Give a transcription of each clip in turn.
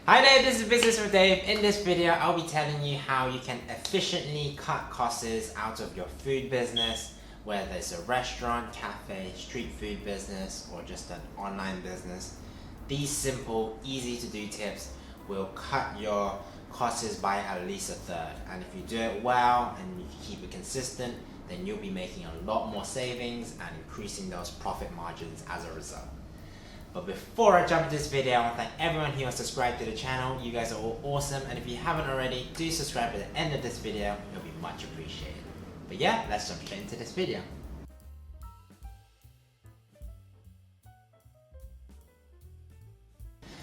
Hi there, this is Business with Dave. In this video, I'll be telling you how you can efficiently cut costs out of your food business, whether it's a restaurant, cafe, street food business, or just an online business. These simple, easy to do tips will cut your costs by at least a third. And if you do it well and you keep it consistent, then you'll be making a lot more savings and increasing those profit margins as a result. But before I jump into this video, I want to thank everyone who has subscribed to the channel. You guys are all awesome, and if you haven't already, do subscribe at the end of this video. It'll be much appreciated. But yeah, let's jump straight into this video.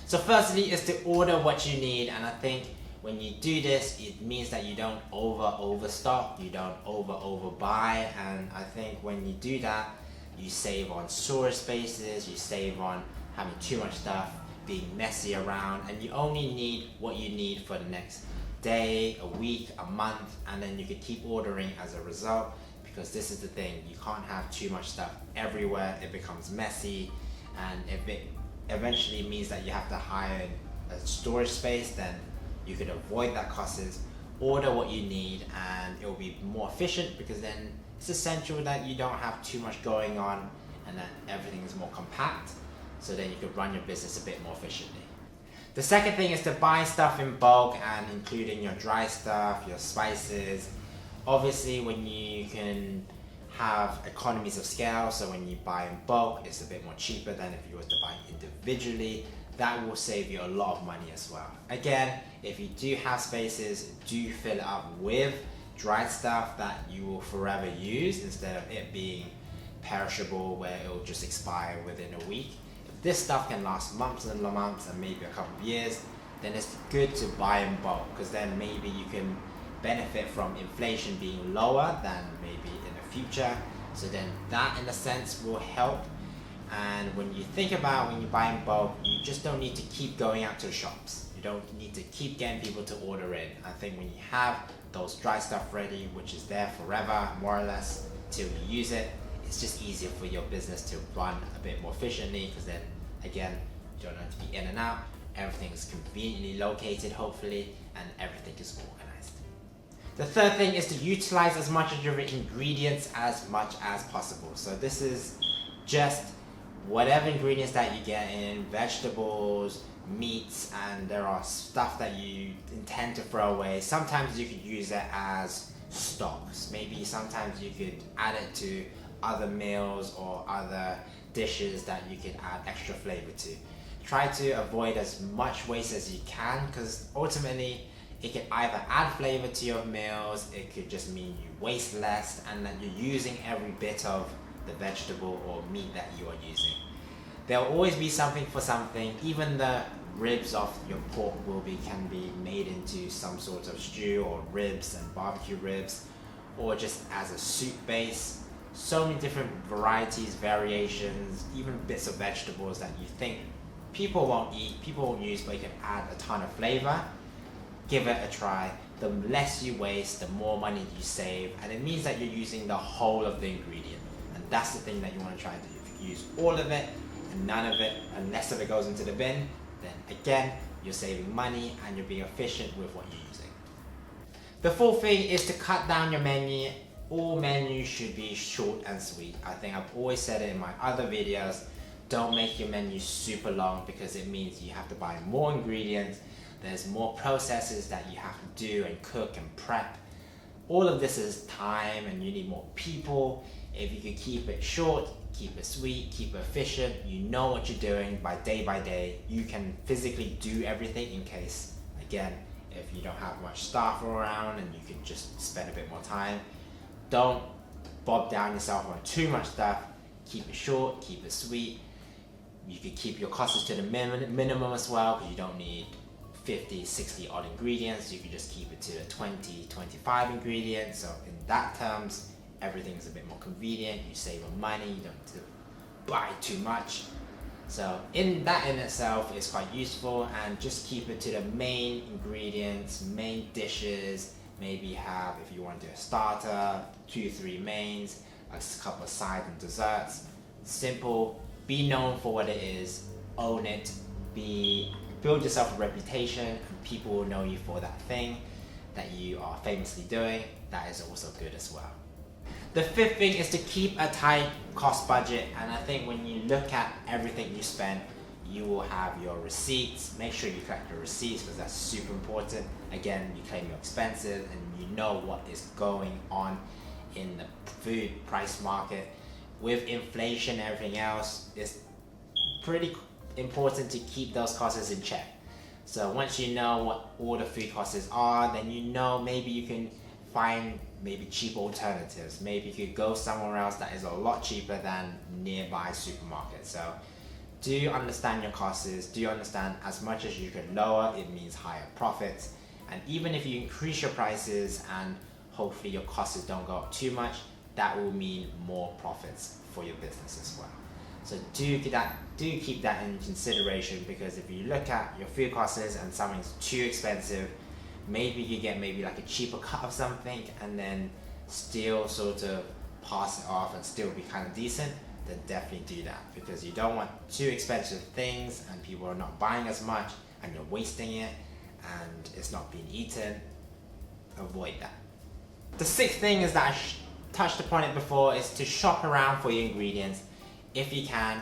So firstly is to order what you need, and I think when you do this, it means that you don't overstock, you don't overbuy, and I think when you do that, you save on storage spaces, you save on having too much stuff, being messy around, and you only need what you need for the next day, a week, a month, and then you can keep ordering as a result, because this is the thing, you can't have too much stuff everywhere. It becomes messy, and if it eventually means that you have to hire a storage space, then you could avoid that costs. Order what you need, and it will be more efficient, because then it's essential that you don't have too much going on and that everything is more compact, so then you could run your business a bit more efficiently. The second thing is to buy stuff in bulk, and including your dry stuff, your spices. Obviously, when you can have economies of scale, so when you buy in bulk, it's a bit more cheaper than if you were to buy individually. That will save you a lot of money as well. Again, if you do have spaces, do fill it up with dried stuff that you will forever use, instead of it being perishable where it will just expire within a week. If this stuff can last months and months and maybe a couple of years, then it's good to buy in bulk, because then maybe you can benefit from inflation being lower than maybe in the future. So then that in a sense will help. And when you think about when you buy in bulk, you just don't need to keep going out to the shops. You don't need to keep getting people to order in. I think when you have those dry stuff ready, which is there forever, more or less, till you use it, it's just easier for your business to run a bit more efficiently, because then, again, you don't have to be in and out. Everything is conveniently located, hopefully, and everything is organized. The third thing is to utilize as much of your ingredients as much as possible. So this is just whatever ingredients that you get in, vegetables, meats, and there are stuff that you intend to throw away. Sometimes you could use it as stocks. Maybe sometimes you could add it to other meals or other dishes that you could add extra flavor to. Try to avoid as much waste as you can, because ultimately it can either add flavor to your meals, it could just mean you waste less and that you're using every bit of the vegetable or meat that you are using. There will always be something for something. Even the ribs of your pork can be made into some sort of stew, or ribs and barbecue ribs, or just as a soup base. So many different varieties, variations, even bits of vegetables that you think people won't eat, people won't use, but you can add a ton of flavor. Give it a try. The less you waste, the more money you save, and it means that you're using the whole of the ingredient. And that's the thing that you want to try to do. If you use all of it and none of it, and less of it goes into the bin, then again, you're saving money and you're being efficient with what you're using. The fourth thing is to cut down your menu. All menus should be short and sweet. I think I've always said it in my other videos. Don't make your menu super long, because it means you have to buy more ingredients. There's more processes that you have to do and cook and prep. All of this is time, and you need more people. If you could keep it short, keep it sweet, keep it efficient, you know what you're doing by day, you can physically do everything, in case, again, if you don't have much staff around and you can just spend a bit more time. Don't bob down yourself on too much stuff. Keep it short, keep it sweet. You can keep your costs to the minimum as well, because you don't need 50, 60 odd ingredients. You can just keep it to 20, 25 ingredients. So in that terms, everything's a bit more convenient. You save on money, you don't have to buy too much. So in itself is quite useful, and just keep it to the main ingredients, main dishes. Maybe have, if you want to do a starter, 2-3 mains, a couple of sides and desserts. Simple, be known for what it is, own it, be build yourself a reputation and people will know you for that thing that you are famously doing. That is also good as well. The fifth thing is to keep a tight cost budget, and I think when you look at everything you spend, you will have your receipts. Make sure you collect your receipts because that's super important. Again, you claim your expenses and you know what is going on in the food price market. With inflation and everything else, it's pretty important to keep those costs in check. So once you know what all the food costs are, then you know maybe you can find maybe cheaper alternatives. Maybe you could go somewhere else that is a lot cheaper than nearby supermarket. So do you understand your costs? Do you understand as much as you can lower, it means higher profits. And even if you increase your prices and hopefully your costs don't go up too much, that will mean more profits for your business as well. So do keep that in consideration, because if you look at your food costs and something's too expensive, maybe you get like a cheaper cut of something and then still sort of pass it off and still be kind of decent, then definitely do that, because you don't want too expensive things and people are not buying as much and you're wasting it and it's not being eaten. Avoid that. The sixth thing is that I touched upon it before, is to shop around for your ingredients if you can.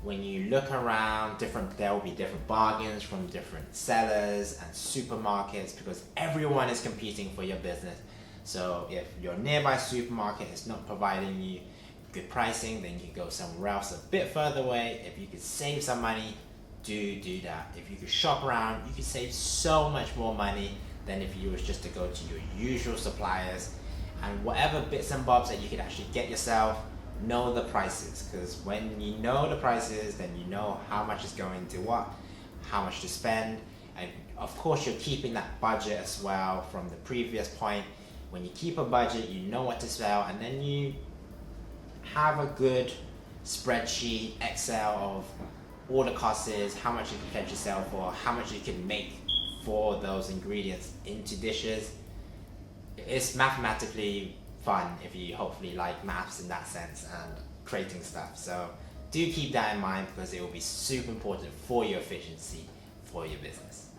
When you look around, there will be different bargains from different sellers and supermarkets, because everyone is competing for your business. So if your nearby supermarket is not providing you good pricing, then you go somewhere else a bit further away. If you could save some money, do that. If you could shop around, you could save so much more money than if you was just to go to your usual suppliers. And whatever bits and bobs that you could actually get yourself, know the prices, because when you know the prices, then you know how much is going to what, how much to spend. And of course you're keeping that budget as well from the previous point. When you keep a budget, you know what to sell, and then you have a good spreadsheet, Excel, of all the costs, how much you can potentially sell for, how much you can make for those ingredients into dishes. It's mathematically fun if you hopefully like maths in that sense and creating stuff. So do keep that in mind, because it will be super important for your efficiency for your business.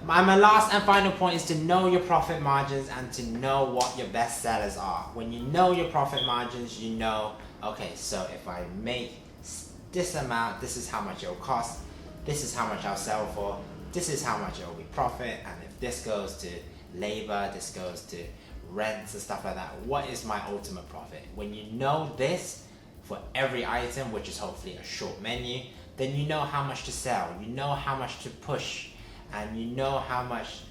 My last and final point is to know your profit margins and to know what your best sellers are. When you know your profit margins, you know, okay, so if I make this amount, this is how much it will cost, this is how much I'll sell for, this is how much it will be profit, and if this goes to labor, this goes to rents and stuff like that, what is my ultimate profit? When you know this for every item, which is hopefully a short menu, then you know how much to sell, you know how much to push, and you know how much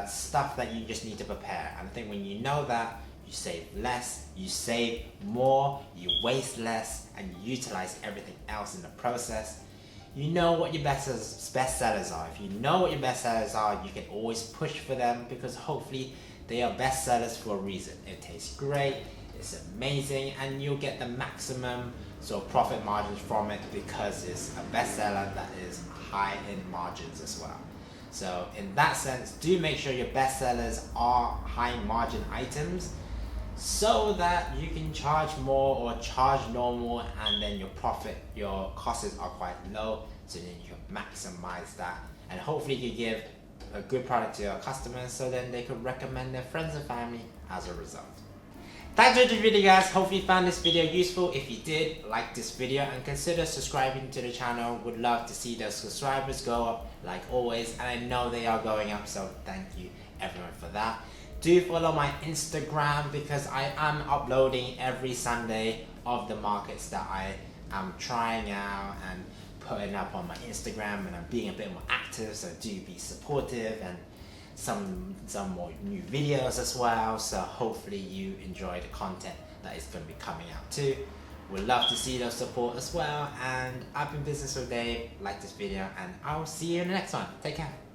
stuff that you just need to prepare. And I think when you know that, you save less, you save more, you waste less, and you utilize everything else in the process. You know what your best sellers are. If you know what your best sellers are, you can always push for them, because hopefully they are best sellers for a reason. It tastes great, it's amazing, and you'll get the maximum sort of profit margins from it, because it's a bestseller that is high in margins as well. So in that sense, do make sure your best sellers are high margin items, so that you can charge more or charge normal, and then your costs are quite low, so then you can maximize that, and hopefully you give a good product to your customers, so then they could recommend their friends and family as a result. Thanks for watching the video, guys. Hopefully you found this video useful. If you did, like this video and consider subscribing to the channel. Would love to see those subscribers go up like always, and I know they are going up, so thank you everyone for that. Do follow my Instagram, because I am uploading every Sunday of the markets that I am trying out and putting up on my Instagram, and I'm being a bit more active, so do be supportive, and some more new videos as well. So hopefully you enjoy the content that is going to be coming out too. Would love to see those support as well. And I've been Business with Dave. Like this video, and I'll see you in the next one. Take care.